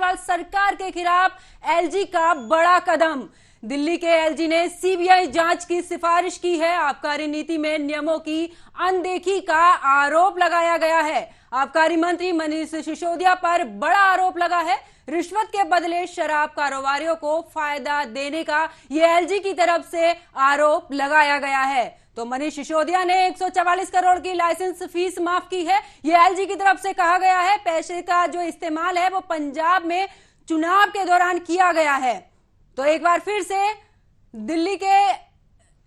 केजरीवाल सरकार के खिलाफ एलजी का बड़ा कदम। दिल्ली के एलजी ने सीबीआई जांच की सिफारिश की है। आबकारी नीति में नियमों की अनदेखी का आरोप लगाया गया है। आबकारी मंत्री मनीष सिसोदिया पर बड़ा आरोप लगा है। रिश्वत के बदले शराब कारोबारियों को फायदा देने का यह एलजी की तरफ से आरोप लगाया गया है। तो मनीष सिसोदिया ने 144 करोड़ की लाइसेंस फीस माफ की है। यह एलजी की तरफ से कहा गया है। पैसे का जो इस्तेमाल है वो पंजाब में चुनाव के दौरान किया गया है। तो एक बार फिर से दिल्ली के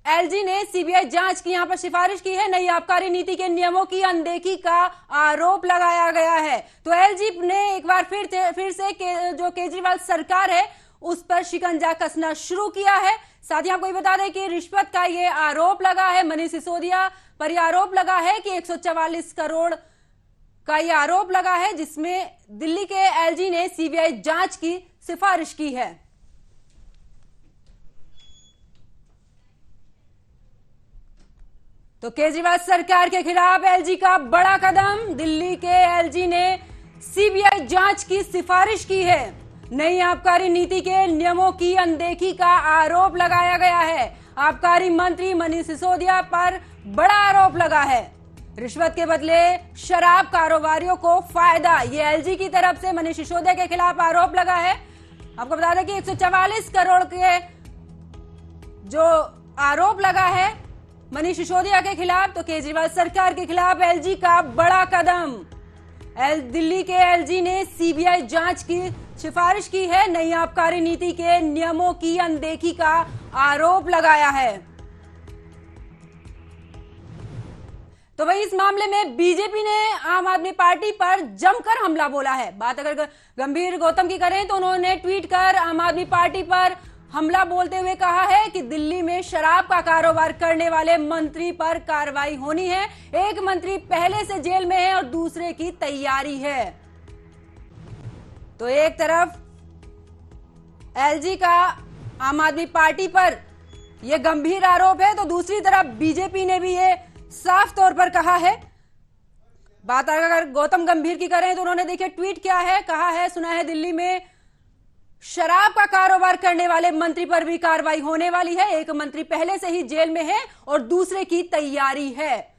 एलजी ने सीबीआई जांच की यहां पर सिफारिश की है। नई आबकारी नीति के नियमों की अनदेखी का आरोप लगाया गया है। तो एलजी ने एक बार फिर से जो केजरीवाल सरकार है उस पर शिकंजा कसना शुरू किया है। साथ ही आपको ये बता दें कि रिश्वत का ये आरोप लगा है। मनीष सिसोदिया पर यह आरोप लगा है कि 144 करोड़ का ये आरोप लगा है, जिसमें दिल्ली के एलजी ने सीबीआई जांच की सिफारिश की है। तो केजरीवाल सरकार के खिलाफ एलजी का बड़ा कदम। दिल्ली के एलजी ने सीबीआई जांच की सिफारिश की है। नई आबकारी नीति के नियमों की अनदेखी का आरोप लगाया गया है। आबकारी मंत्री मनीष सिसोदिया पर बड़ा आरोप लगा है। रिश्वत के बदले शराब कारोबारियों को फायदा, ये एलजी की तरफ से मनीष सिसोदिया के खिलाफ आरोप लगा है। आपको बता दें कि 144 करोड़ के जो आरोप लगा है मनीष सिसोदिया के खिलाफ, तो केजरीवाल सरकार के खिलाफ एलजी का बड़ा कदम। दिल्ली के एलजी ने सीबीआई जांच की सिफारिश की है। नई आबकारी नीति के नियमों की अनदेखी का आरोप लगाया है। तो वही इस मामले में बीजेपी ने आम आदमी पार्टी पर जमकर हमला बोला है। बात अगर गंभीर गौतम की करें तो उन्होंने ट्वीट कर आम आदमी पार्टी पर हमला बोलते हुए कहा है कि दिल्ली में शराब का कारोबार करने वाले मंत्री पर कार्रवाई होनी है। एक मंत्री पहले से जेल में है और दूसरे की तैयारी है। तो एक तरफ एलजी का आम आदमी पार्टी पर यह गंभीर आरोप है, तो दूसरी तरफ बीजेपी ने भी ये साफ तौर पर कहा है। बात अगर गौतम गंभीर की करें तो उन्होंने देखिए ट्वीट किया है, कहा है, सुना है दिल्ली में शराब का कारोबार करने वाले मंत्री पर भी कार्रवाई होने वाली है। एक मंत्री पहले से ही जेल में है और दूसरे की तैयारी है।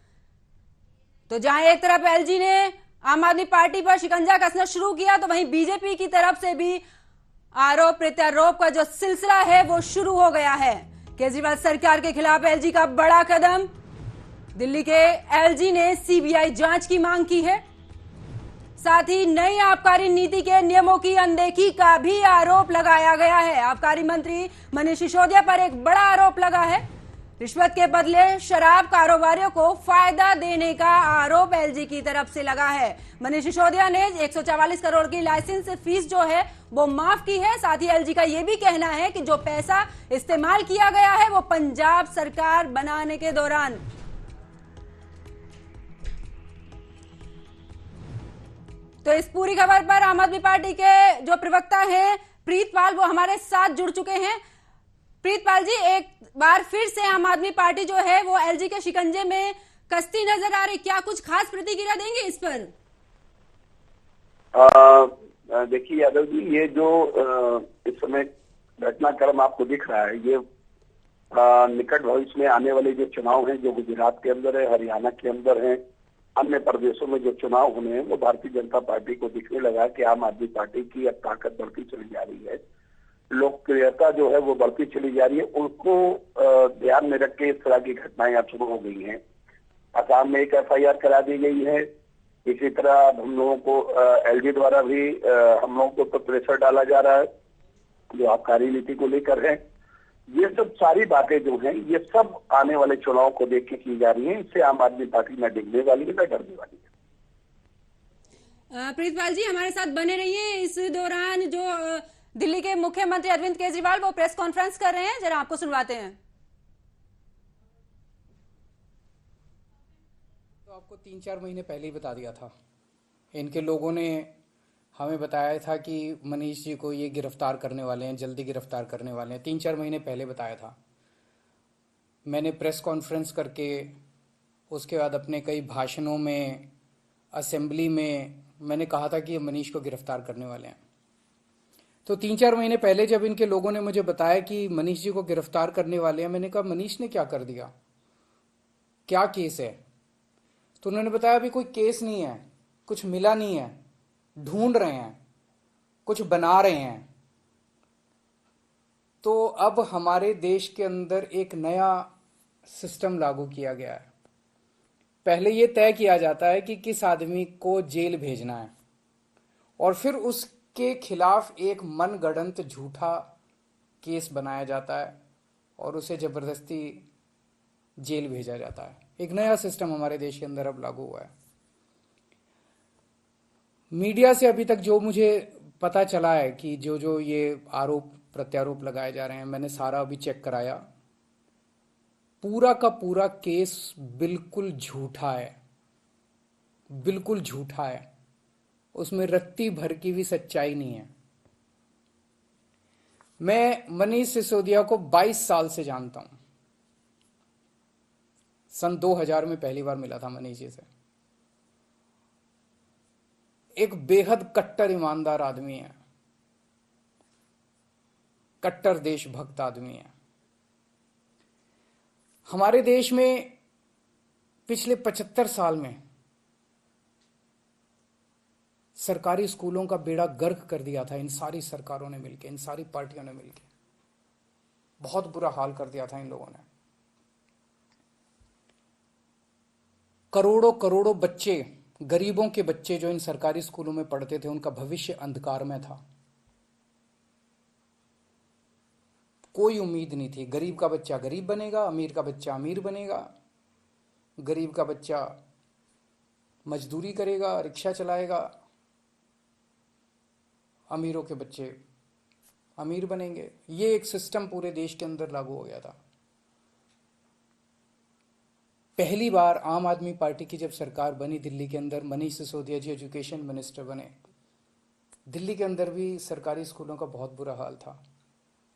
तो जहां एक तरफ एलजी ने आम आदमी पार्टी पर शिकंजा कसना शुरू किया, तो वहीं बीजेपी की तरफ से भी आरोप प्रत्यारोप का जो सिलसिला है वो शुरू हो गया है। केजरीवाल सरकार के खिलाफ एलजी का बड़ा कदम। दिल्ली के एलजी ने सीबीआई जांच की मांग की है। साथ ही नई आबकारी नीति के नियमों की अनदेखी का भी आरोप लगाया गया है। आबकारी मंत्री मनीष सिसोदिया पर एक बड़ा आरोप लगा है। रिश्वत के बदले शराब कारोबारियों को फायदा देने का आरोप एलजी की तरफ से लगा है। मनीष सिसोदिया ने 144 करोड़ की लाइसेंस फीस जो है वो माफ की है। साथ ही एलजी का यह भी कहना है कि जो पैसा इस्तेमाल किया गया है वो पंजाब सरकार बनाने के दौरान। तो इस पूरी खबर पर आम आदमी पार्टी के जो प्रवक्ता हैं प्रीतपाल, वो हमारे साथ जुड़ चुके हैं। प्रीतपाल जी, एक बार फिर से आम आदमी पार्टी जो है वो एलजी के शिकंजे में कसती नजर आ रही, क्या कुछ खास प्रतिक्रिया देंगे इस पर? देखिए यादव जी, ये जो इस समय घटनाक्रम आपको दिख रहा है, ये निकट भविष्य में आने वाले जो चुनाव हैं, जो गुजरात के अंदर है, हरियाणा के अंदर है, अन्य प्रदेशों में जो चुनाव होने हैं, वो भारतीय जनता पार्टी को दिखने लगा कि आम आदमी पार्टी की अब ताकत बढ़ती चली जा रही है, लोकप्रियता जो है वो बढ़ती चली जा रही है। उनको ध्यान में रख के इस तरह की घटनाएं अब शुरू हो गई हैं। असम में एक एफआईआर करा दी गई है। इसी तरह हम लोगों को एलजी द्वारा भी हम लोगों को तो प्रेशर डाला जा रहा है जो आबकारी नीति को लेकर है। ये सब सारी बातें जो हैं ये सब आने वाले चुनाव को देख के की जा रही हैं। इससे आम आदमी पार्टी न डिगने वाली है न डरने वाली है। प्रीतपाल जी, हमारे साथ बने रहिए। इस दौरान जो दिल्ली के मुख्यमंत्री अरविंद केजरीवाल वो प्रेस कॉन्फ्रेंस कर रहे हैं, जरा आपको सुनवाते हैं। तो आपको 3-4 महीने पहले ही बता दिया था। इनके लोगों ने हमें बताया था कि मनीष जी को ये गिरफ्तार करने वाले हैं, जल्दी गिरफ्तार करने वाले हैं। 3-4 महीने पहले बताया था। मैंने प्रेस कॉन्फ्रेंस करके उसके बाद अपने कई भाषणों में, असेंबली में मैंने कहा था कि ये मनीष को गिरफ्तार करने वाले हैं। तो 3-4 महीने पहले जब इनके लोगों ने मुझे बताया कि मनीष जी को गिरफ्तार करने वाले हैं, मैंने कहा मनीष ने क्या कर दिया, क्या केस है? तो उन्होंने बताया अभी कोई केस नहीं है, कुछ मिला नहीं है, ढूंढ रहे हैं, कुछ बना रहे हैं। तो अब हमारे देश के अंदर एक नया सिस्टम लागू किया गया है। पहले यह तय किया जाता है कि किस आदमी को जेल भेजना है, और फिर उसके खिलाफ एक मनगढ़ंत झूठा केस बनाया जाता है और उसे जबरदस्ती जेल भेजा जाता है। एक नया सिस्टम हमारे देश के अंदर अब लागू हुआ है। मीडिया से अभी तक जो मुझे पता चला है कि जो जो ये आरोप प्रत्यारोप लगाए जा रहे हैं, मैंने सारा अभी चेक कराया, पूरा का पूरा केस बिल्कुल झूठा है, बिल्कुल झूठा है। उसमें रत्ती भर की भी सच्चाई नहीं है। मैं मनीष सिसोदिया को 22 साल से जानता हूं। सन 2000 में पहली बार मिला था मनीष जी से। एक बेहद कट्टर ईमानदार आदमी है, कट्टर देशभक्त आदमी है। हमारे देश में पिछले 75 साल में सरकारी स्कूलों का बेड़ा गर्क कर दिया था इन सारी सरकारों ने मिलकर, इन सारी पार्टियों ने मिलकर। बहुत बुरा हाल कर दिया था इन लोगों ने। करोड़ों करोड़ों बच्चे, गरीबों के बच्चे जो इन सरकारी स्कूलों में पढ़ते थे, उनका भविष्य अंधकार में था। कोई उम्मीद नहीं थी। गरीब का बच्चा गरीब बनेगा, अमीर का बच्चा अमीर बनेगा, गरीब का बच्चा मजदूरी करेगा, रिक्शा चलाएगा, अमीरों के बच्चे अमीर बनेंगे। ये एक सिस्टम पूरे देश के अंदर लागू हो गया था। पहली बार आम आदमी पार्टी की जब सरकार बनी दिल्ली के अंदर, मनीष सिसोदिया जी एजुकेशन मिनिस्टर बने। दिल्ली के अंदर भी सरकारी स्कूलों का बहुत बुरा हाल था।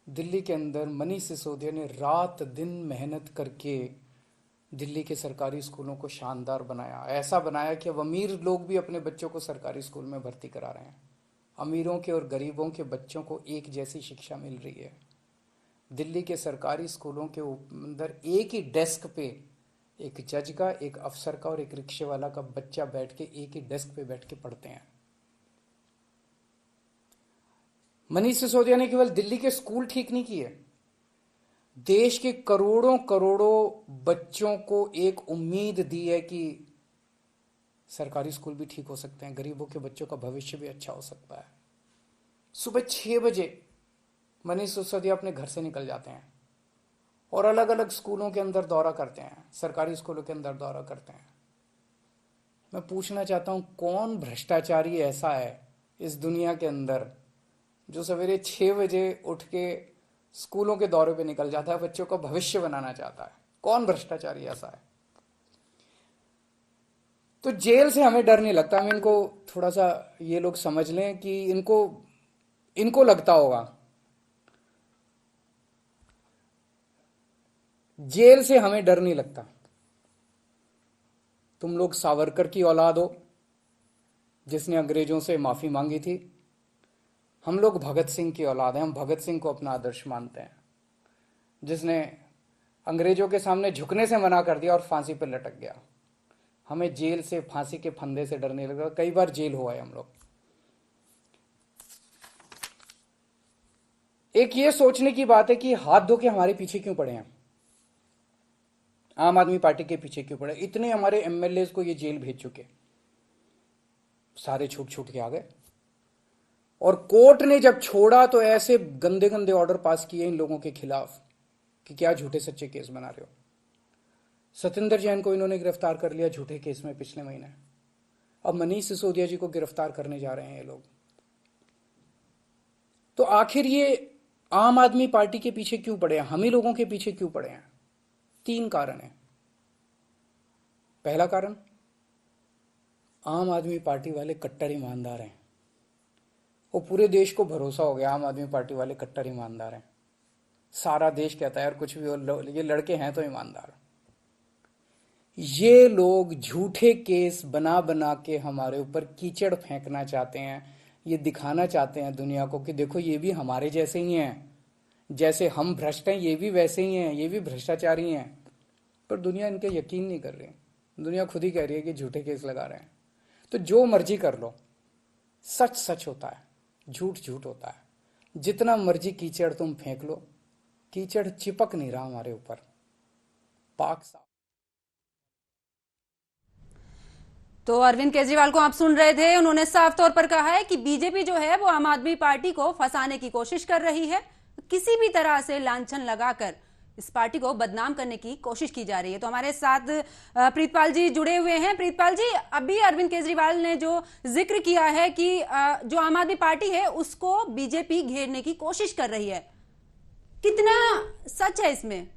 दिल्ली के अंदर मनीष सिसोदिया ने रात दिन मेहनत करके दिल्ली के सरकारी स्कूलों को शानदार बनाया। ऐसा बनाया कि अब अमीर लोग भी अपने बच्चों को सरकारी स्कूल में भर्ती करा रहे हैं। अमीरों के और गरीबों के बच्चों को एक जैसी शिक्षा मिल रही है। दिल्ली के सरकारी स्कूलों के अंदर एक ही डेस्क पे एक जज का, एक अफसर का और एक रिक्शे वाला का बच्चा बैठ के एक ही डेस्क पे बैठ के पढ़ते हैं। मनीष सिसोदिया ने केवल दिल्ली के स्कूल ठीक नहीं किए, देश के करोड़ों करोड़ों बच्चों को एक उम्मीद दी है कि सरकारी स्कूल भी ठीक हो सकते हैं, गरीबों के बच्चों का भविष्य भी अच्छा हो सकता है। सुबह 6 बजे मनीष सिसोदिया अपने घर से निकल जाते हैं और अलग अलग स्कूलों के अंदर दौरा करते हैं, सरकारी स्कूलों के अंदर दौरा करते हैं। मैं पूछना चाहता हूं, कौन भ्रष्टाचारी ऐसा है इस दुनिया के अंदर जो सवेरे 6 बजे उठ के स्कूलों के दौरे पे निकल जाता है, बच्चों का भविष्य बनाना चाहता है? कौन भ्रष्टाचारी ऐसा है? तो जेल से हमें डर नहीं लगता। हमें इनको थोड़ा सा ये लोग समझ लें कि इनको लगता होगा जेल से हमें डर नहीं लगता। तुम लोग सावरकर की औलाद हो जिसने अंग्रेजों से माफी मांगी थी। हम लोग भगत सिंह की औलाद हैं। हम भगत सिंह को अपना आदर्श मानते हैं, जिसने अंग्रेजों के सामने झुकने से मना कर दिया और फांसी पर लटक गया। हमें जेल से, फांसी के फंदे से डर नहीं लगता। कई बार जेल हुआ है हम लोग। एक ये सोचने की बात है कि हाथ धो के हमारे पीछे क्यों पड़े हैं, आम आदमी पार्टी के पीछे क्यों पड़े? इतने हमारे एमएलए को ये जेल भेज चुके, सारे छूट छूट के आ गए। और कोर्ट ने जब छोड़ा तो ऐसे गंदे गंदे ऑर्डर पास किए इन लोगों के खिलाफ कि क्या झूठे सच्चे केस बना रहे हो। सत्येंद्र जैन को इन्होंने गिरफ्तार कर लिया झूठे केस में पिछले महीने। अब मनीष सिसोदिया जी को गिरफ्तार करने जा रहे हैं ये लोग। तो आखिर ये आम आदमी पार्टी के पीछे क्यों पड़े हैं, हम ही लोगों के पीछे क्यों पड़े हैं? 3 कारण है। पहला कारण, आम आदमी पार्टी वाले कट्टर ईमानदार हैं। वो पूरे देश को भरोसा हो गया आम आदमी पार्टी वाले कट्टर ईमानदार हैं। सारा देश कहता है यार कुछ भी हो, ये लड़के हैं तो ईमानदार। ये लोग झूठे केस बना बना के हमारे ऊपर कीचड़ फेंकना चाहते हैं, ये दिखाना चाहते हैं दुनिया को कि देखो ये भी हमारे जैसे ही हैं, जैसे हम भ्रष्ट हैं ये भी वैसे ही हैं, ये भी भ्रष्टाचारी हैं। पर दुनिया इनके यकीन नहीं कर रही। दुनिया खुद ही कह रही है कि झूठे केस लगा रहे हैं। तो जो मर्जी कर लो, सच सच होता है, झूठ झूठ होता है। जितना मर्जी कीचड़ तुम फेंक लो, कीचड़ चिपक नहीं रहा हमारे ऊपर, पाक साफ। तो अरविंद केजरीवाल को आप सुन रहे थे, उन्होंने साफ तौर पर कहा है कि बीजेपी जो है वो आम आदमी पार्टी को फंसाने की कोशिश कर रही है, किसी भी तरह से लांछन लगाकर इस पार्टी को बदनाम करने की कोशिश की जा रही है। तो हमारे साथ प्रीतपाल जी जुड़े हुए हैं। प्रीतपाल जी, अभी अरविंद केजरीवाल ने जो जिक्र किया है कि जो आम आदमी पार्टी है उसको बीजेपी घेरने की कोशिश कर रही है, कितना सच है इसमें?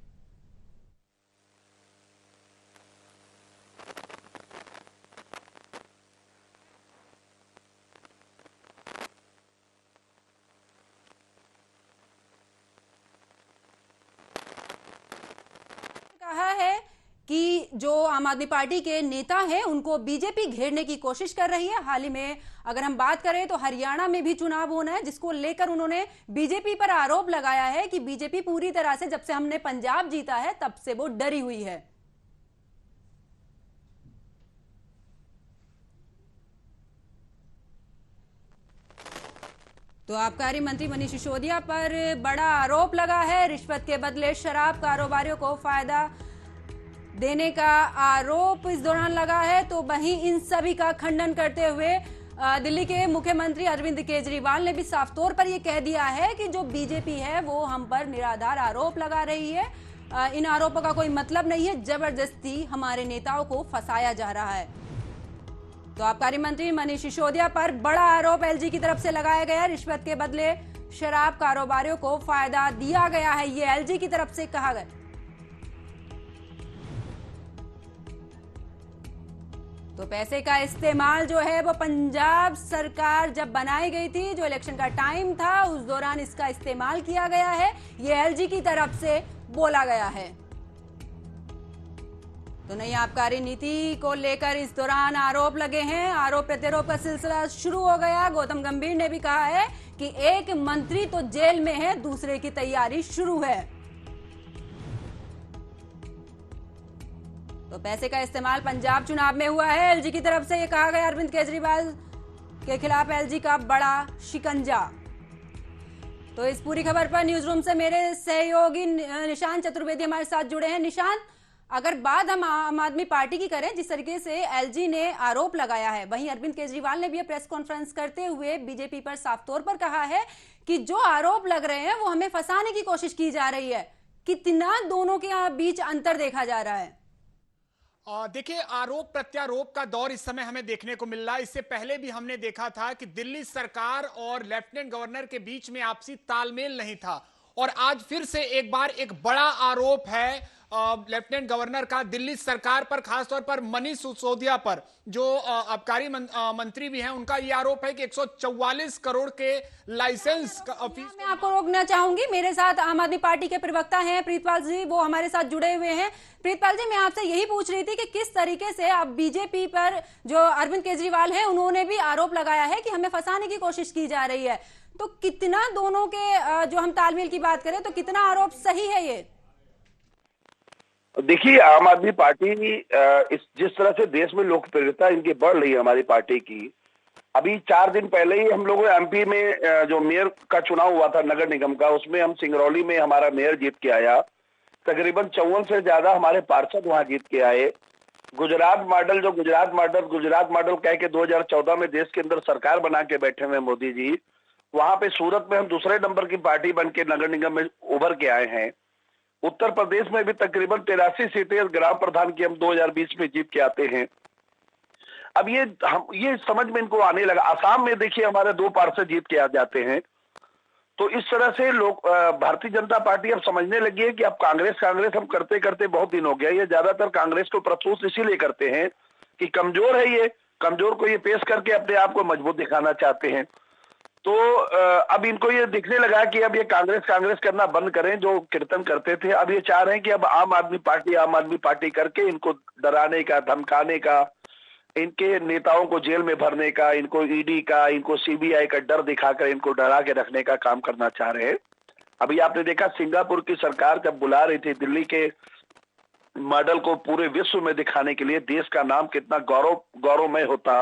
कहा है कि जो आम आदमी पार्टी के नेता हैं उनको बीजेपी घेरने की कोशिश कर रही है। हाल ही में अगर हम बात करें तो हरियाणा में भी चुनाव होना है, जिसको लेकर उन्होंने बीजेपी पर आरोप लगाया है कि बीजेपी पूरी तरह से जब से हमने पंजाब जीता है तब से वो डरी हुई है। तो आबकारी मंत्री मनीष सिसोदिया पर बड़ा आरोप लगा है, रिश्वत के बदले शराब कारोबारियों को फायदा देने का आरोप इस दौरान लगा है। तो वहीं इन सभी का खंडन करते हुए दिल्ली के मुख्यमंत्री अरविंद केजरीवाल ने भी साफ तौर पर यह कह दिया है कि जो बीजेपी है वो हम पर निराधार आरोप लगा रही है, इन आरोपों का कोई मतलब नहीं है, जबरदस्ती हमारे नेताओं को फंसाया जा रहा है। तो आबकारी मंत्री मनीष सिसोदिया पर बड़ा आरोप एलजी की तरफ से लगाया गया, रिश्वत के बदले शराब कारोबारियों को फायदा दिया गया है, ये एलजी की तरफ से कहा गया। तो पैसे का इस्तेमाल जो है वो पंजाब सरकार जब बनाई गई थी, जो इलेक्शन का टाइम था उस दौरान इसका इस्तेमाल किया गया है, ये एलजी की तरफ से बोला गया है। तो नई आबकारी नीति को लेकर इस दौरान आरोप लगे हैं, आरोप प्रत्यारोप का सिलसिला शुरू हो गया। गौतम गंभीर ने भी कहा है कि एक मंत्री तो जेल में है, दूसरे की तैयारी शुरू है। तो पैसे का इस्तेमाल पंजाब चुनाव में हुआ है, एलजी की तरफ से यह कहा गया। अरविंद केजरीवाल के खिलाफ एलजी का बड़ा शिकंजा। तो इस पूरी खबर पर न्यूज रूम से मेरे सहयोगी निशांत चतुर्वेदी हमारे साथ जुड़े हैं। निशांत, अगर बात हम आम आदमी पार्टी की करें, जिस तरीके से एलजी ने आरोप लगाया है, वहीं अरविंद केजरीवाल ने भी प्रेस कॉन्फ्रेंस करते हुए बीजेपी पर साफ तौर पर कहा है कि जो आरोप लग रहे हैं वो हमें फंसाने की कोशिश की जा रही है। कितना दोनों के बीच अंतर देखा जा रहा है? देखिए, आरोप प्रत्यारोप का दौर इस समय हमें देखने को मिल रहा है। इससे पहले भी हमने देखा था कि दिल्ली सरकार और लेफ्टिनेंट गवर्नर के बीच में आपसी तालमेल नहीं था, और आज फिर से एक बार एक बड़ा आरोप है लेफ्टिनेंट गवर्नर का दिल्ली सरकार पर, खासतौर पर मनीष सिसोदिया पर, जो आबकारी मंत्री भी हैं। उनका यह आरोप है कि 144 करोड़ के लाइसेंस का फीस। मैं आपको रोकना चाहूंगी, मेरे साथ आम आदमी पार्टी के प्रवक्ता हैं प्रीतपाल जी, वो हमारे साथ जुड़े हुए हैं। प्रीतपाल जी, मैं आपसे यही पूछ रही थी कि किस तरीके से आप बीजेपी पर, जो अरविंद केजरीवाल हैं, उन्होंने भी आरोप लगाया है कि हमें फंसाने की कोशिश की जा रही है, तो कितना दोनों के जो हम तालमेल की बात करें तो कितना आरोप सही है ये? देखिए, आम आदमी पार्टी जिस तरह से देश में लोकप्रियता इनकी बढ़ रही है हमारी पार्टी की, अभी 4 दिन पहले ही हम लोगों एमपी में जो मेयर का चुनाव हुआ था नगर निगम का, उसमें हम सिंगरौली में हमारा मेयर जीत के आया। तकरीबन 54 से ज्यादा हमारे पार्षद वहां जीत के आए। गुजरात मॉडल कह के 2014 में देश के अंदर सरकार बना के बैठे हुए मोदी जी, वहां पे सूरत में हम दूसरे नंबर की पार्टी बन के नगर निगम में उभर के आए हैं। उत्तर प्रदेश में भी तकरीबन 83 सीटें ग्राम प्रधान की हम 2020 में जीत के आते हैं। अब ये समझ में इनको आने लगा। असम में देखिए हमारे 2 पार्षद जीत के आ जाते हैं। तो इस तरह से लोग, भारतीय जनता पार्टी अब समझने लगी है कि अब कांग्रेस हम करते करते बहुत दिन हो गया। ये ज्यादातर कांग्रेस को प्रस्तुत इसीलिए करते हैं कि कमजोर है, ये कमजोर को ये पेश करके अपने आप को मजबूत दिखाना चाहते हैं। तो अब इनको ये दिखने लगा कि अब ये कांग्रेस करना बंद करें जो कीर्तन करते थे। अब ये चाह रहे हैं कि अब आम आदमी पार्टी करके इनको डराने का, धमकाने का, इनके नेताओं को जेल में भरने का, इनको ईडी का, इनको सीबीआई का डर दिखाकर इनको डरा के रखने का काम करना चाह रहे हैं। अभी आपने देखा सिंगापुर की सरकार जब बुला रही थी दिल्ली के मॉडल को पूरे विश्व में दिखाने के लिए, देश का नाम कितना गौरवमय होता,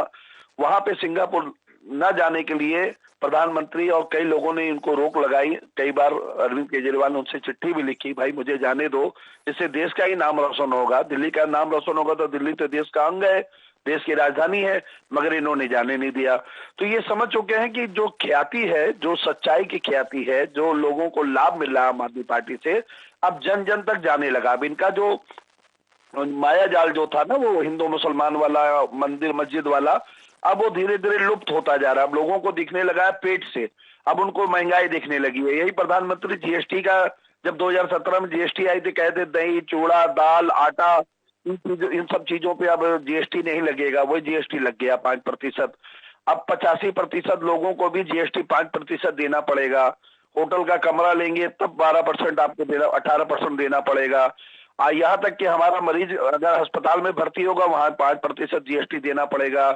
वहां पे सिंगापुर न जाने के लिए प्रधानमंत्री और कई लोगों ने इनको रोक लगाई। कई बार अरविंद केजरीवाल ने उनसे चिट्ठी भी लिखी, भाई मुझे जाने दो, इससे देश का ही नाम रोशन होगा, दिल्ली का नाम रोशन होगा। तो दिल्ली तो देश का अंग है, देश की राजधानी है, मगर इन्होंने जाने नहीं दिया। तो ये समझ चुके हैं कि जो ख्याति है, जो सच्चाई की ख्याति है, जो लोगों को लाभ मिल रहा आम आदमी पार्टी से, अब जन जन तक जाने लगा। अब इनका जो माया जाल जो था ना, वो हिंदू मुसलमान वाला, मंदिर मस्जिद वाला, अब वो धीरे धीरे लुप्त होता जा रहा है। अब लोगों को दिखने लगा है पेट से, अब उनको महंगाई दिखने लगी है। यही प्रधानमंत्री जीएसटी का, जब 2017 में जीएसटी आई थी, कहते दही, चूड़ा, दाल, आटा, इन सब चीजों पे अब जीएसटी नहीं लगेगा, वही जीएसटी लग गया 5%। अब 85% लोगों को भी जीएसटी 5% देना पड़ेगा। होटल का कमरा लेंगे तब 12% आपको देना, 18% देना पड़ेगा। यहाँ तक कि हमारा मरीज अगर अस्पताल में भर्ती होगा, वहां 5% जीएसटी देना पड़ेगा।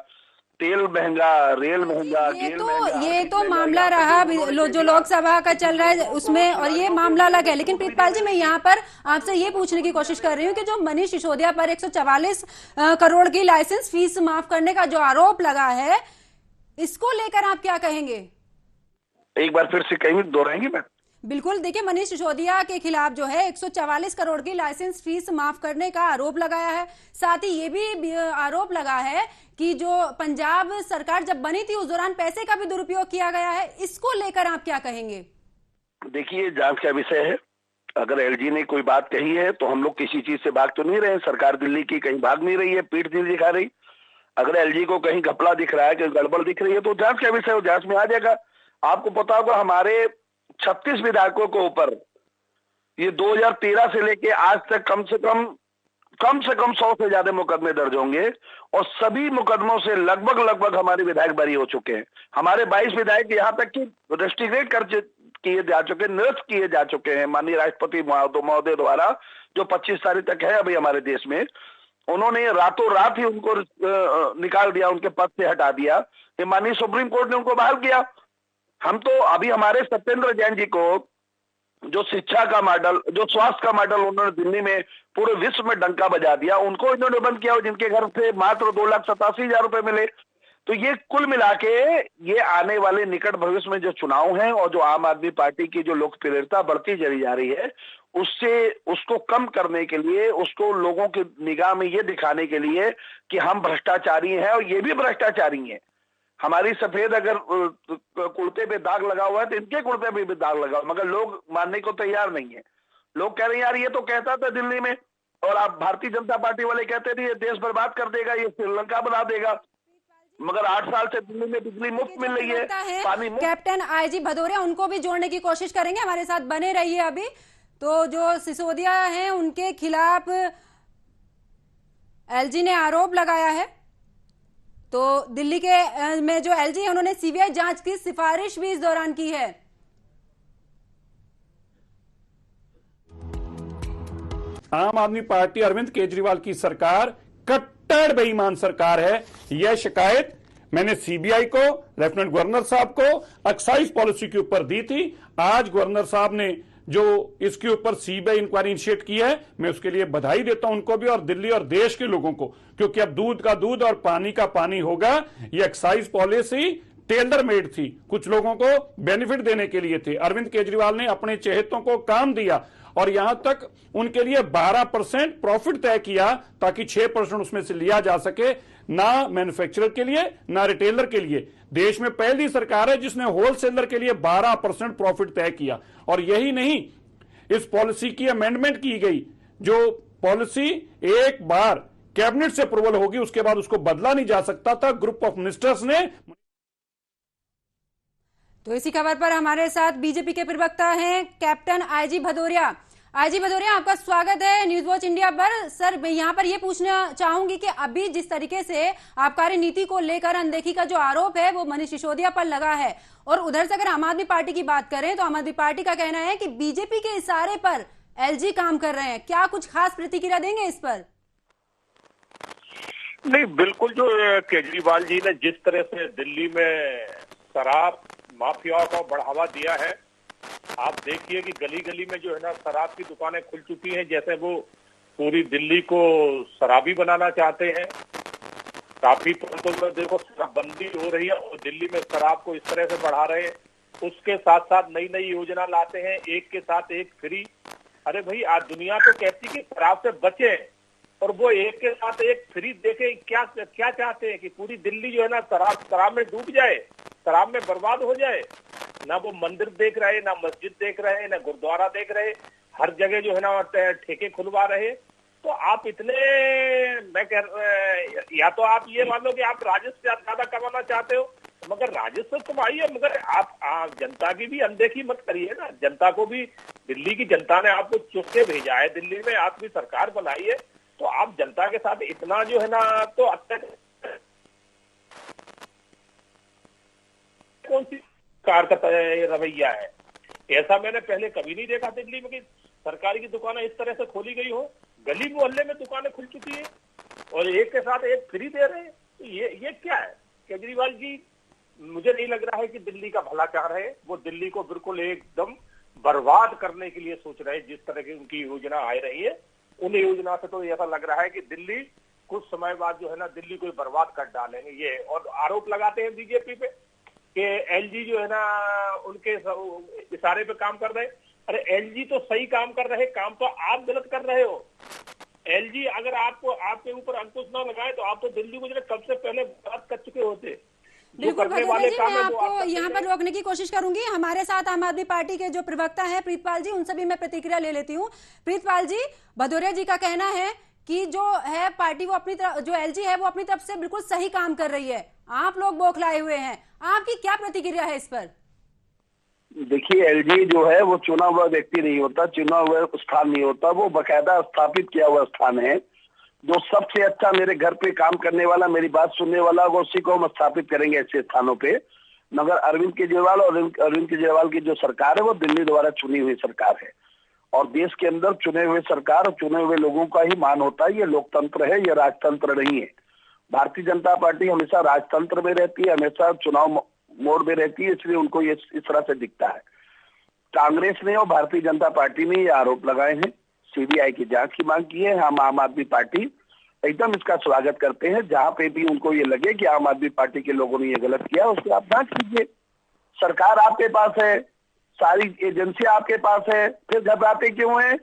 तेल महंगा, रेल महंगा, ये तो मामला रहा जो लोकसभा का चल रहा है उसमें, और ये मामला अलग है। लेकिन प्रीतपाल जी, मैं यहाँ पर आपसे ये पूछने की कोशिश कर रही हूँ कि जो मनीष सिसोदिया पर 144 करोड़ की लाइसेंस फीस माफ करने का जो आरोप लगा है, इसको लेकर आप क्या कहेंगे? एक बार फिर से कहीं दोहराएंगे? मैं बिल्कुल, देखिए, मनीष सिसोदिया के खिलाफ जो है 144 करोड़ की लाइसेंस फीस माफ करने का आरोप लगाया है। साथ ही ये भी आरोप लगा है कि जो पंजाब सरकार जब बनी थी उस दौरान पैसे का भी दुरुपयोग किया गया है। इसको लेकर आप क्या कहेंगे? देखिए, जांच का विषय है। अगर एलजी ने कोई बात कही है तो हम लोग किसी चीज से भाग तो नहीं रहे। सरकार दिल्ली की कहीं भाग नहीं रही है, पीठ नहीं दिखा रही। अगर एलजी को कहीं घपला दिख रहा है, कहीं गड़बड़ दिख रही है, तो जांच का विषय, जांच में आ जाएगा। आपको पता होगा हमारे 36 विधायकों के ऊपर ये 2013 से लेके आज तक कम से कम 100 से ज्यादा मुकदमे दर्ज होंगे, और सभी मुकदमों से लगभग हमारे विधायक बरी हो चुके हैं। हमारे 22 विधायक यहाँ तक कि रेस्ट्रिक्ट किए जा चुके, निरस्त किए जा चुके हैं माननीय राष्ट्रपति महोदय द्वारा, जो 25 तारीख तक है अभी हमारे देश में। उन्होंने रातों रात ही उनको निकाल दिया, उनके पद से हटा दिया। माननीय सुप्रीम कोर्ट ने उनको बहाल किया। हम तो अभी हमारे सत्येंद्र जैन जी को, जो शिक्षा का मॉडल, जो स्वास्थ्य का मॉडल उन्होंने दिल्ली में पूरे विश्व में डंका बजा दिया, उनको इन्होंने बंद किया, जिनके घर से मात्र 2,87,000 रुपए मिले। तो ये कुल मिला के ये आने वाले निकट भविष्य में जो चुनाव हैं और जो आम आदमी पार्टी की जो लोकप्रियता बढ़ती चली जा रही है, उसको कम करने के लिए, उसको लोगों की निगाह में ये दिखाने के लिए कि हम भ्रष्टाचारी हैं और ये भी भ्रष्टाचारी हैं। हमारी सफेद अगर कुर्ते पे दाग लगा हुआ है तो इनके कुर्ते पे भी दाग लगा हुआ, मगर लोग मानने को तैयार नहीं है। लोग कह रहे हैं यार ये तो कहता था दिल्ली में, और आप भारतीय जनता पार्टी वाले कहते थे ये देश बर्बाद कर देगा, ये श्रीलंका बना देगा, मगर 8 साल से दिल्ली में बिजली मुफ्त मिल रही है, पानी मुफ्त। कैप्टन आईजी भदौरिया, उनको भी जोड़ने की कोशिश करेंगे, हमारे साथ बने रहिए। अभी तो जो सिसोदिया हैं उनके खिलाफ एलजी ने आरोप लगाया है, तो दिल्ली के में जो एलजी है उन्होंने सीबीआई जांच की सिफारिश भी इस दौरान की है। आम आदमी पार्टी अरविंद केजरीवाल की सरकार कट्टर बेईमान सरकार है। यह शिकायत मैंने सीबीआई को, लेफ्टिनेंट गवर्नर साहब को एक्साइज पॉलिसी के ऊपर दी थी। आज गवर्नर साहब ने जो इसके ऊपर सीबीआई इंक्वायरी इनिशिएट की है, मैं उसके लिए बधाई देता हूं उनको भी, और दिल्ली और देश के लोगों को, क्योंकि अब दूध का दूध और पानी का पानी होगा। ये एक्साइज पॉलिसी टेलर मेड थी, कुछ लोगों को बेनिफिट देने के लिए थे। अरविंद केजरीवाल ने अपने चहेतों को काम दिया और यहां तक उनके लिए 12% प्रॉफिट तय किया ताकि 6% उसमें से लिया जा सके, ना मैन्युफैक्चरर के लिए ना रिटेलर के लिए। देश में पहली सरकार है जिसने होलसेलर के लिए 12% प्रॉफिट तय किया। और यही नहीं, इस पॉलिसी की अमेंडमेंट की गई, जो पॉलिसी एक बार कैबिनेट से अप्रूवल होगी उसके बाद उसको बदला नहीं जा सकता था। ग्रुप ऑफ मिनिस्टर्स ने। तो इसी खबर पर हमारे साथ बीजेपी के प्रवक्ता हैं captain IG Bhadauria. IG Bhadauria, आपका स्वागत है न्यूज वॉच इंडिया पर। सर, मैं यहाँ पर यह पूछना चाहूंगी कि अभी जिस तरीके से आबकारी नीति को लेकर अनदेखी का जो आरोप है वो मनीष सिसोदिया पर लगा है, और उधर से अगर आम आदमी पार्टी की बात करें तो आम आदमी पार्टी का कहना है कि बीजेपी के इशारे पर एलजी काम कर रहे हैं। क्या कुछ खास प्रतिक्रिया देंगे इस पर? नहीं, बिल्कुल जो केजरीवाल जी ने जिस तरह से दिल्ली में शराब माफिया को बढ़ावा दिया है, आप देखिए कि गली गली में जो है ना शराब की दुकानें खुल चुकी हैं, जैसे वो पूरी दिल्ली को शराबी बनाना चाहते हैं। काफी प्रांतों में देखो शराबबंदी हो रही है और दिल्ली में शराब को इस तरह से बढ़ा रहे हैं। उसके साथ साथ नई नई योजना लाते हैं, एक के साथ एक फ्री। अरे भाई, आज दुनिया तो कहती कि शराब से बचे और वो एक के साथ एक फ्री देके क्या क्या चाहते हैं कि पूरी दिल्ली जो है ना शराब में डूब जाए, शराब में बर्बाद हो जाए। ना वो मंदिर देख रहे, ना मस्जिद देख रहे, ना गुरुद्वारा देख रहे, हर जगह जो है ना ठेके खुलवा रहे। तो आप इतने, मैं कह, या तो आप ये मान लो कि आप राजस्व ज्यादा कमाना चाहते हो, मगर राजस्व कमाइए, मगर आप जनता की भी अनदेखी मत करिए ना। जनता को भी, दिल्ली की जनता ने आपको चुन के भेजा है, दिल्ली में आपकी सरकार बनाई है, तो आप जनता के साथ इतना जो है ना तो अत्याचार कौन सी कार का रवैया है? ऐसा मैंने पहले कभी नहीं देखा दिल्ली में कि सरकारी की दुकानें इस तरह से खोली गई हो। गली मोहल्ले में दुकानें खुल चुकी है और एक के साथ एक फ्री दे रहे हैं। तो ये क्या है? केजरीवाल जी, मुझे नहीं लग रहा है कि दिल्ली का भला चाह रहे हैं। वो दिल्ली को बिल्कुल एकदम बर्बाद करने के लिए सोच रहे हैं। जिस तरह की उनकी योजना आ रही है, उन योजना से तो ऐसा लग रहा है कि दिल्ली कुछ समय बाद जो है ना दिल्ली को बर्बाद कर डालेंगे ये। और आरोप लगाते हैं बीजेपी पे कि एलजी जो है ना उनके इशारे पे काम कर रहे हैं। अरे एलजी तो सही काम कर रहे, काम तो आप गलत कर रहे हो। एलजी अगर आपके ऊपर अंकुश ना लगाए तो आप तो दिल्ली को जो कब से पहले बात कर चुके होते। बिल्कुल भगत जी, मैं आपको यहाँ पर रोकने की कोशिश करूंगी। हमारे साथ आम आदमी पार्टी के जो प्रवक्ता हैं प्रीतपाल जी, उनसे भी मैं प्रतिक्रिया ले लेती हूँ। प्रीतपाल जी, भदौरिया जी का कहना है कि जो है पार्टी वो अपनी तरफ, जो एलजी है वो अपनी तरफ से बिल्कुल सही काम कर रही है, आप लोग बौखलाए हुए हैं। आपकी क्या प्रतिक्रिया है इस पर? देखिए, एलजी जो है वो चुना हुआ व्यक्ति नहीं होता, चुना हुआ स्थान नहीं होता, वो बाकायदा स्थापित किया हुआ स्थान है। जो सबसे अच्छा मेरे घर पे काम करने वाला, मेरी बात सुनने वाला, वो उसी को हम स्थापित करेंगे ऐसे स्थानों पे। मगर अरविंद केजरीवाल और अरविंद केजरीवाल की जो सरकार है वो दिल्ली द्वारा चुनी हुई सरकार है और देश के अंदर चुने हुए सरकार और चुने हुए लोगों का ही मान होता है। ये लोकतंत्र है, ये राजतंत्र नहीं है। भारतीय जनता पार्टी हमेशा राजतंत्र में रहती है, हमेशा चुनाव मोड में रहती है, इसलिए उनको ये इस तरह से दिखता है। कांग्रेस ने और भारतीय जनता पार्टी ने ये आरोप लगाए हैं, सीबीआई की जांच की मांग की है। हम आम आदमी पार्टी एकदम इसका स्वागत करते हैं। जहां पे भी उनको ये लगे कि आम आदमी पार्टी के लोगों ने ये गलत किया, उसकी आप जांच कीजिए। सरकार आपके पास है, सारी एजेंसियां आपके पास है, फिर घबराते क्यों हैं?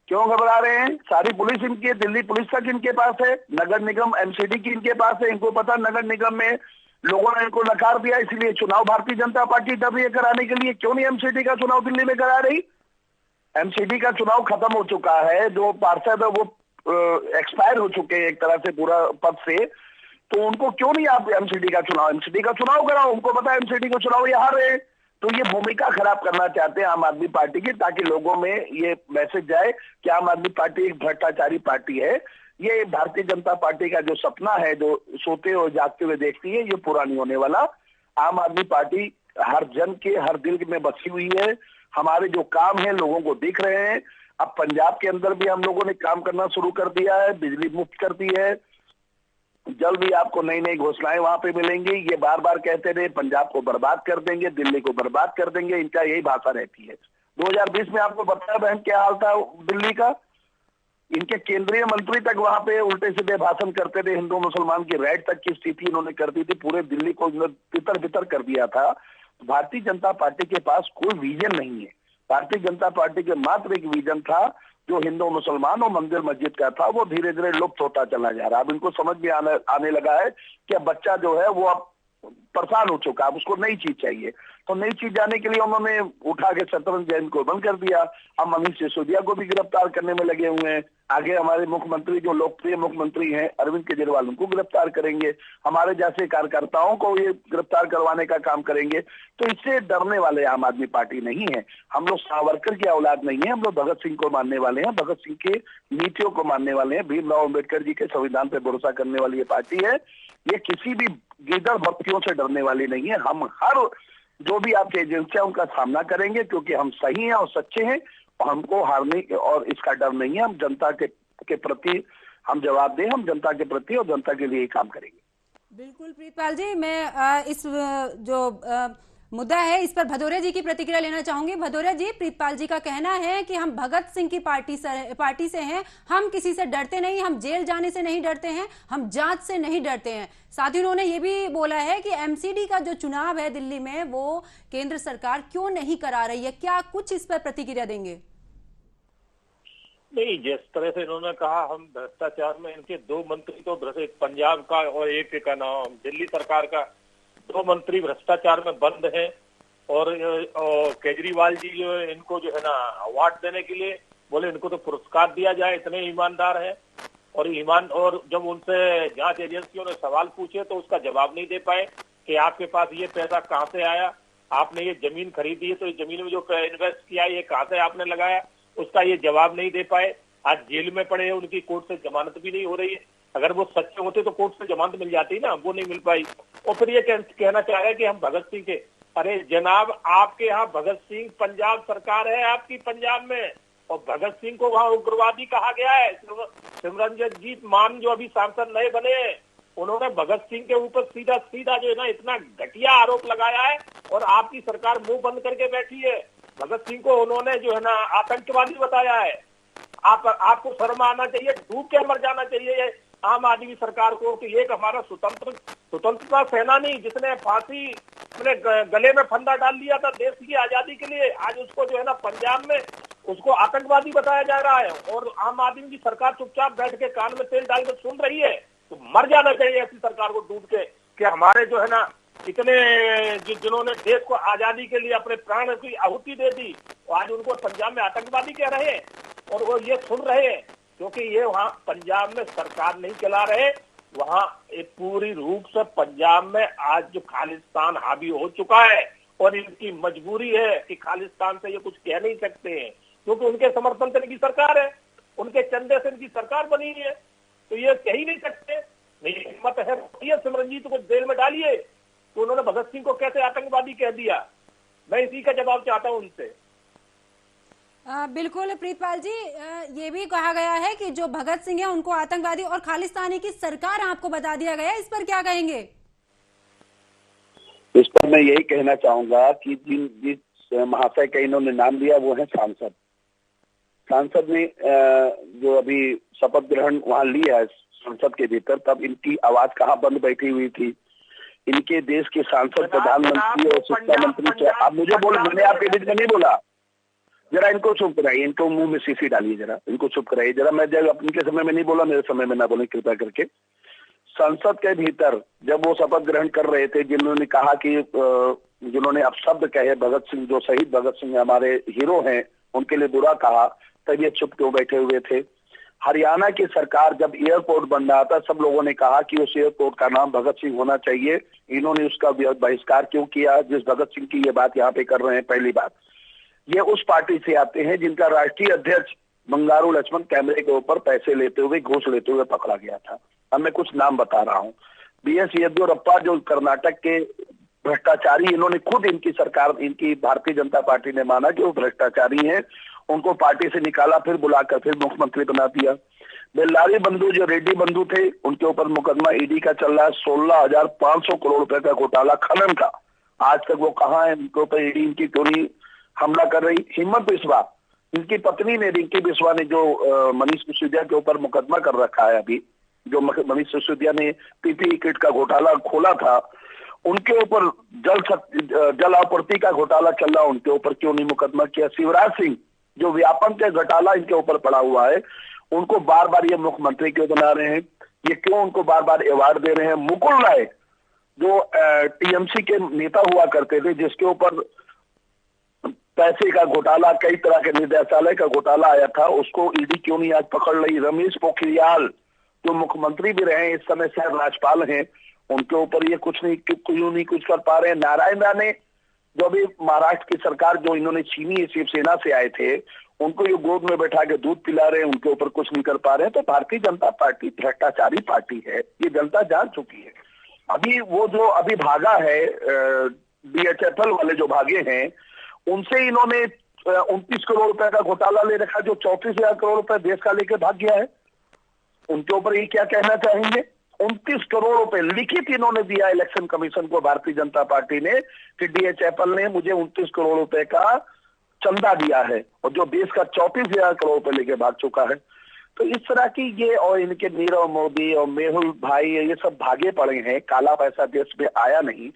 क्यों घबरा रहे हैं? सारी पुलिस इनकी है, दिल्ली पुलिस तक इनके पास है, नगर निगम एमसीडी की इनके पास है। इनको पता नगर निगम में लोगों ने इनको नकार दिया, इसलिए चुनाव भारतीय जनता पार्टी डर रही है कराने के लिए। क्यों नहीं एमसीडी का चुनाव दिल्ली में करा रही? एमसीडी का चुनाव खत्म हो चुका है, जो पार्षद है वो एक्सपायर हो चुके हैं एक तरह से पूरा पद से, तो उनको क्यों नहीं आप एमसीडी का चुनाव कराओ? उनको पता है एमसीडी का चुनाव ये हार रहे। तो ये भूमिका खराब करना चाहते हैं आम आदमी पार्टी की, ताकि लोगों में ये मैसेज जाए कि आम आदमी पार्टी एक भ्रष्टाचारी पार्टी है। ये भारतीय जनता पार्टी का जो सपना है, जो सोते और जागते हुए देखती है, ये पूरा नहीं होने वाला। आम आदमी पार्टी हर जन के हर दिल में बसी हुई है। हमारे जो काम है लोगों को दिख रहे हैं। अब पंजाब के अंदर भी हम लोगों ने काम करना शुरू कर दिया है, बिजली मुफ्त कर दी है। जल्द ही आपको नई नई घोषणाएं वहां पे मिलेंगी। ये बार बार कहते रहे पंजाब को बर्बाद कर देंगे, दिल्ली को बर्बाद कर देंगे, इनका यही भाषा रहती है। 2020 में आपको बताया बहन क्या हाल था दिल्ली का। इनके केंद्रीय मंत्री तक वहां पे उल्टे सीधे भाषण करते थे, हिंदू मुसलमान की रैट तक की स्थिति इन्होंने कर दी थी, पूरे दिल्ली को तितर बितर कर दिया था। भारतीय जनता पार्टी के पास कोई विजन नहीं है। भारतीय जनता पार्टी के मात्र एक विजन था जो हिंदू मुसलमान और मंदिर मस्जिद का था, वो धीरे धीरे लुप्त होता चला जा रहा है। अब इनको समझ में आने लगा है कि अब बच्चा जो है वो अब परेशान हो चुका है, अब उसको नई चीज चाहिए। तो नई चीज जाने के लिए उन्होंने उठा के शतरंज जैन को बंद कर दिया। अब मनीष सिसोदिया को भी गिरफ्तार करने में लगे हुए हैं। आगे हमारे मुख्यमंत्री जो लोकप्रिय मुख्यमंत्री हैं अरविंद केजरीवाल, उनको गिरफ्तार करेंगे। हमारे जैसे कार्यकर्ताओं को ये गिरफ्तार करवाने का काम करेंगे। तो इससे डरने वाले आम आदमी पार्टी नहीं है। हम लोग सावरकर की औलाद नहीं है, हम लोग भगत सिंह को मानने वाले हैं, भगत सिंह के नीतियों को मानने वाले हैं। भीमराव अम्बेडकर जी के संविधान पर भरोसा करने वाली ये पार्टी है। ये किसी भी गीदड़ भक्तियों से डरने वाली नहीं है। हम हर जो भी आपकी एजेंसियां उनका सामना करेंगे, क्योंकि हम सही हैं और सच्चे हैं और हमको हारने और इसका डर नहीं है। हम जनता के प्रति हम जवाब दें, हम जनता के प्रति और जनता के लिए ही काम करेंगे। बिल्कुल प्रीतपाल जी, मैं इस जो मुद्दा है इस पर भदौरिया जी की प्रतिक्रिया लेना चाहूंगी। भदौरिया जी, प्रीतपाल जी का कहना है कि हम भगत सिंह की पार्टी से हैं, हम किसी से डरते नहीं, हम जेल जाने से नहीं डरते हैं, हम जांच से नहीं डरते हैं। साथ ही उन्होंने ये भी बोला है कि एमसीडी का जो चुनाव है दिल्ली में वो केंद्र सरकार क्यों नहीं करा रही है। क्या कुछ इस पर प्रतिक्रिया देंगे? नहीं, जिस तरह से इन्होंने कहा हम भ्रष्टाचार में, इनके 2 मंत्री तो एक पंजाब का और एक का नाम दिल्ली सरकार का, 2 मंत्री भ्रष्टाचार में बंद हैं। और केजरीवाल जी जो इनको जो है ना अवार्ड देने के लिए बोले इनको तो पुरस्कार दिया जाए, इतने ईमानदार हैं। और जब उनसे जांच एजेंसियों ने सवाल पूछे तो उसका जवाब नहीं दे पाए कि आपके पास ये पैसा कहां से आया, आपने ये जमीन खरीदी है तो ये जमीन में जो इन्वेस्ट किया ये कहां से आपने लगाया, उसका ये जवाब नहीं दे पाए। आज जेल में पड़े हैं, उनकी कोर्ट से जमानत भी नहीं हो रही है। अगर वो सच्चे होते तो कोर्ट से जमानत मिल जाती ना, वो नहीं मिल पाई। और फिर ये कहना चाह रहे हैं कि हम भगत सिंह के, अरे जनाब आपके यहाँ भगत सिंह, पंजाब सरकार है आपकी पंजाब में, और भगत सिंह को वहाँ उग्रवादी कहा गया है। सिमरनजीत मान जो अभी सांसद नए बने हैं, उन्होंने भगत सिंह के ऊपर सीधा सीधा जो है ना इतना घटिया आरोप लगाया है, और आपकी सरकार मुंह बंद करके बैठी है। भगत सिंह को उन्होंने जो है ना आतंकवादी बताया है। आपको शर्म आना चाहिए, डूब के मर जाना चाहिए आम आदमी सरकार को कि एक हमारा स्वतंत्रता सेनानी जिसने फांसी अपने गले में फंदा डाल लिया था देश की आजादी के लिए, आज उसको जो है ना पंजाब में उसको आतंकवादी बताया जा रहा है। और आम आदमी की सरकार चुपचाप बैठ के कान में तेल डाल के सुन रही है। तो मर जाना चाहिए ऐसी सरकार को डूब के कि हमारे जो है ना इतने जिन्होंने देश को आजादी के लिए अपने प्राण की आहुति दे दी, आज उनको पंजाब में आतंकवादी कह रहे हैं और वो ये सुन रहे हैं, क्योंकि ये वहाँ पंजाब में सरकार नहीं चला रहे, वहाँ एक पूरी रूप से पंजाब में आज जो खालिस्तान हावी हो चुका है और इनकी मजबूरी है कि खालिस्तान से ये कुछ कह नहीं सकते हैं, क्योंकि उनके समर्थन से इनकी सरकार है, उनके चंदे से इनकी सरकार बनी है, तो ये कह ही नहीं सकते। नहीं हिम्मत है सिमरनजीत को जेल में डालिए, तो उन्होंने भगत सिंह को कैसे आतंकवादी कह दिया? मैं इसी का जवाब चाहता हूं उनसे। बिल्कुल प्रीतपाल जी, ये भी कहा गया है कि जो भगत सिंह है उनको आतंकवादी और खालिस्तानी की सरकार आपको बता दिया गया, इस पर क्या कहेंगे? इस पर मैं यही कहना चाहूंगा कि जिस महाशय का इन्होंने नाम लिया वो है सांसद ने जो अभी शपथ ग्रहण वहां लिया है संसद के भीतर, तब इनकी आवाज कहाँ बंद बैठी हुई थी? इनके देश के सांसद, प्रधानमंत्री और शिक्षा मंत्री, आप मुझे बोलो, मैंने आपके बीच में नहीं बोला। जरा इनको चुप कराइए, इनको मुंह में शीशी डालिए, जरा इनको चुप कराइए जरा। मैं जब अपने समय में नहीं बोला, मेरे समय में ना बोले कृपया करके। संसद के भीतर जब वो शपथ ग्रहण कर रहे थे, जिन्होंने कहा कि जिन्होंने अपशब्द कहे भगत सिंह, जो शहीद भगत सिंह हमारे हीरो हैं, उनके लिए बुरा कहा, तब ये चुप क्यों बैठे हुए थे? हरियाणा की सरकार जब एयरपोर्ट बन रहा था, सब लोगों ने कहा कि उस एयरपोर्ट का नाम भगत सिंह होना चाहिए, इन्होंने उसका बहिष्कार क्यों किया? जिस भगत सिंह की ये बात यहाँ पे कर रहे हैं, पहली बात ये उस पार्टी से आते हैं जिनका राष्ट्रीय अध्यक्ष बंगारू लक्ष्मण कैमरे के ऊपर पैसे लेते हुए, घूस लेते हुए पकड़ा गया था। अब मैं कुछ नाम बता रहा हूँ। बीएस येदियुरप्पा जो कर्नाटक के भ्रष्टाचारी, इन्होंने खुद, इनकी सरकार, इनकी भारतीय जनता पार्टी ने माना कि वो भ्रष्टाचारी हैं, उनको पार्टी से निकाला, फिर बुलाकर फिर मुख्यमंत्री बना दिया। बेल्लारी बंधु जो रेड्डी बंधु थे, उनके ऊपर मुकदमा ईडी का चल रहा है, 16,500 करोड़ रुपए का घोटाला खनन का। आज तक वो कहाँ है? उनके ऊपर ईडी इनकी क्यों नहीं हमला कर रही? हिम्मत बिस्वा, इनकी पत्नी ने, रिंकी बिस्वा ने, जो मनीष सिसोदिया के ऊपर मुकदमा कर रखा है अभी, जो मनीष सिसोदिया ने पीपीई किट का घोटाला खोला था, उनके ऊपर जल आपूर्ति का घोटाला चल रहा, उनके ऊपर क्यों नहीं मुकदमा किया? शिवराज सिंह जो व्यापम के घोटाला इनके ऊपर पड़ा हुआ है, उनको बार बार ये मुख्यमंत्री क्यों बना रहे हैं? ये क्यों उनको बार बार अवार्ड दे रहे हैं? मुकुल राय जो टीएमसी के नेता हुआ करते थे, जिसके ऊपर पैसे का घोटाला, कई तरह के निदेशालय का घोटाला आया था, उसको ईडी क्यों नहीं आज पकड़ रही? रमेश पोखरियाल जो मुख्यमंत्री भी रहे, इस समय शायद राज्यपाल हैं, उनके ऊपर ये कुछ नहीं, क्यों नहीं कुछ कर पा रहे हैं? नारायण राणे जो अभी महाराष्ट्र की सरकार, जो इन्होंने चीनी शिवसेना से आए थे, उनको ये गोद में बैठा के दूध पिला रहे हैं, उनके ऊपर कुछ नहीं कर पा रहे हैं। तो भारतीय जनता पार्टी भ्रष्टाचारी पार्टी है, ये जनता जान चुकी है। अभी वो जो अभी भागा है, DHFL वाले जो भागे हैं, उनसे इन्होंने 29 करोड़ रुपए का घोटाला ले रखा, जो 34,000 करोड़ रुपए देश का लेकर भाग गया है। उनके ऊपर ये क्या कहना चाहेंगे? 29 करोड़ रुपए लिखित इन्होंने दिया इलेक्शन कमीशन को, भारतीय जनता पार्टी ने, कि डीएच एप्पल ने मुझे 29 करोड़ रुपए का चंदा दिया है, और जो देश का 34,000 करोड़ रुपए लेके भाग चुका है। तो इस तरह की ये, और इनके नीरव मोदी और मेहुल भाई ये सब भागे पड़े हैं। काला पैसा देश में आया नहीं,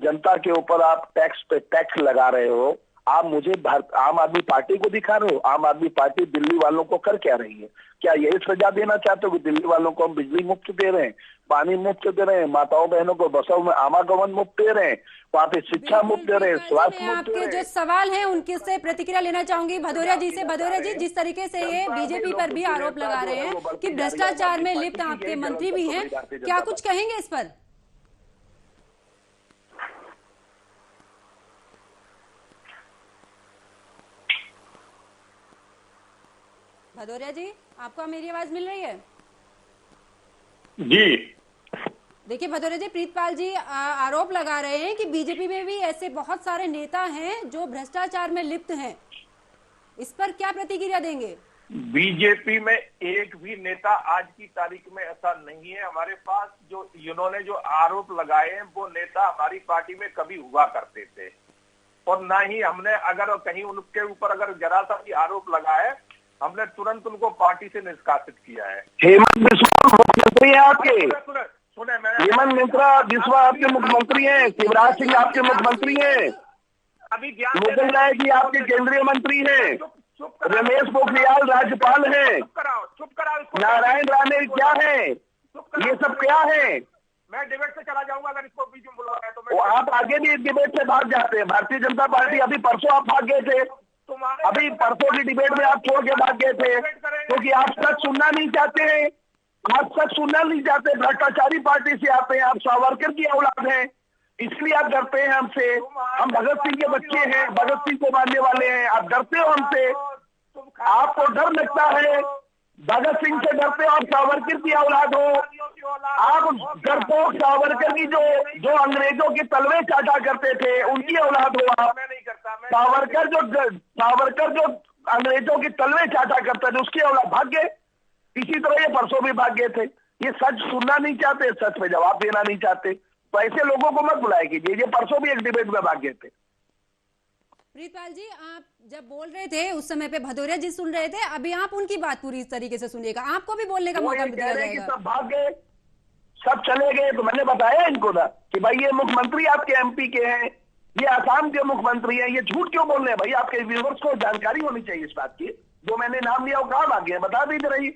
जनता के ऊपर आप टैक्स पे टैक्स लगा रहे हो। आप मुझे आम आदमी पार्टी को दिखा रहे हो। आम आदमी पार्टी दिल्ली वालों को कर क्या रही है? क्या यही सजा देना चाहते हो कि दिल्ली वालों को हम बिजली मुफ्त दे रहे हैं, पानी मुफ्त दे रहे हैं, माताओं बहनों को बसों में आवागमन मुफ्त दे रहे हैं, वहाँ पे शिक्षा मुफ्त दे रहे हैं, स्वास्थ्य मुफ्त दे रहे हैं? आपके जो सवाल हैं उनकी से प्रतिक्रिया लेना चाहूंगी भदौरिया जी से। भदौरिया जी, जिस तरीके से ये बीजेपी पर भी आरोप लगा रहे हैं कि भ्रष्टाचार में लिप्त आपके मंत्री भी हैं, क्या कुछ कहेंगे इस पर? भदौरिया जी, आपको मेरी आवाज मिल रही है? जी देखिए भदौरिया जी, प्रीतपाल जी आरोप लगा रहे हैं कि बीजेपी में भी ऐसे बहुत सारे नेता हैं जो भ्रष्टाचार में लिप्त हैं। इस पर क्या प्रतिक्रिया देंगे? बीजेपी में एक भी नेता आज की तारीख में ऐसा नहीं है। हमारे पास जो इन्होंने जो आरोप लगाए हैं वो नेता हमारी पार्टी में कभी हुआ करते थे, और ना ही हमने अगर कहीं उनके ऊपर अगर जरा सा भी आरोप लगा है हमने तुरंत उनको पार्टी से निष्कासित किया है। हेमंत बिस्वा मुख्यमंत्री है आपके, सुने हेमंत बिस्वा आपके मुख्यमंत्री हैं, शिवराज सिंह आपके मुख्यमंत्री हैं, अभी ज्ञान मुकुल राय जी आपके केंद्रीय मंत्री हैं, रमेश पोखरियाल राज्यपाल हैं, चुप कराओ नारायण राणे क्या है, ये सब क्या है? मैं डिबेट से चला जाऊंगा अगर इसको बीच में बुला रहे हैं तो आप आगे भी डिबेट से भाग जाते हैं। भारतीय जनता पार्टी अभी परसों आप भाग गए थे, अभी परसों की डिबेट में आप छोड़ के भाग गए थे, क्योंकि आप सच सुनना नहीं चाहते हैं। आप सच सुनना नहीं चाहते, भ्रष्टाचारी पार्टी से आते हैं, आप सावरकर की औलाद हैं, इसलिए आप डरते हैं हमसे। हम भगत सिंह के बच्चे हैं, भगत सिंह को मानने वाले हैं, आप डरते हो हमसे। आपको डर लगता है, भगत सिंह से डरते हो, आप सावरकर की औलाद हो। आप डरपोक सावरकर की जो अंग्रेजों के तलवे चाटा करते थे उनकी औलाद हो आप। सावरकर जो अंग्रेजों के तलवे चाटा करते थे उसकी औलाद भाग गए। इसी तरह ये परसों भी भाग गए थे। ये सच सुनना नहीं चाहते, सच पे जवाब देना नहीं चाहते, तो ऐसे लोगों को मत बुलाए कीजिए। ये परसों भी एक डिबेट में भाग गए थे। प्रीतपाल जी, आप जब बोल रहे थे उस समय पे भदौरिया जी सुन रहे थे, अभी आप उनकी बात पूरी तरीके से सुनिएगा, आपको भी बोलने का मौका दिया जाएगा। सब भाग गए, सब चले गए, तो मैंने बताया इनको ना कि भाई ये मुख्यमंत्री आपके एमपी के हैं, ये आसाम के मुख्यमंत्री हैं, ये झूठ क्यों बोल रहे हैं? भाई आपके व्यूअर्स को जानकारी होनी चाहिए इस बात की। जो मैंने नाम लिया वो कहाँ भाग गए, बता दीजिए रही।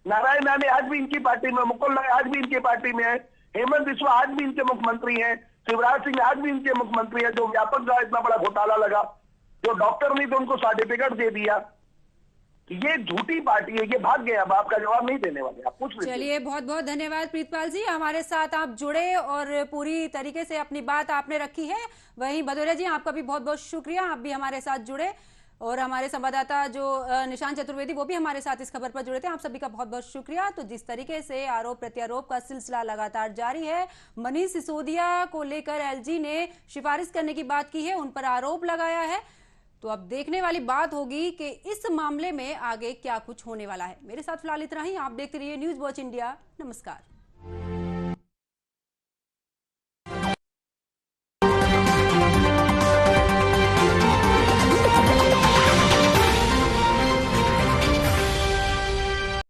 नारायण राणे आज भी इनकी पार्टी में, मुकुल राय आज भी इनकी पार्टी में है, हेमंत बिस्वा आज भी इनके मुख्यमंत्री हैं, शिवराज सिंह आज भी इनके मुख्यमंत्री हैं। जो व्यापक का इतना बड़ा घोटाला लगा, जो डॉक्टर नहीं थे उनको सर्टिफिकेट दे दिया, ये झूठी पार्टी है, ये भाग गए। अब आपका जवाब नहीं देने वाले, आप पूछ लीजिए। चलिए, बहुत बहुत धन्यवाद प्रीतपाल जी, हमारे साथ आप जुड़े और पूरी तरीके से अपनी बात आपने रखी है। वहीं भदौरिया जी, आपका भी बहुत बहुत शुक्रिया, आप भी हमारे साथ जुड़े, और हमारे संवाददाता जो निशांत चतुर्वेदी वो भी हमारे साथ इस खबर पर जुड़े थे। आप सभी का बहुत बहुत शुक्रिया। तो जिस तरीके से आरोप प्रत्यारोप का सिलसिला लगातार जारी है, मनीष सिसोदिया को लेकर एलजी ने सिफारिश करने की बात की है, उन पर आरोप लगाया है। तो अब देखने वाली बात होगी कि इस मामले में आगे क्या कुछ होने वाला है। मेरे साथ फिलहाल इतना ही। आप देखते रहिए न्यूज़ वॉच इंडिया। नमस्कार।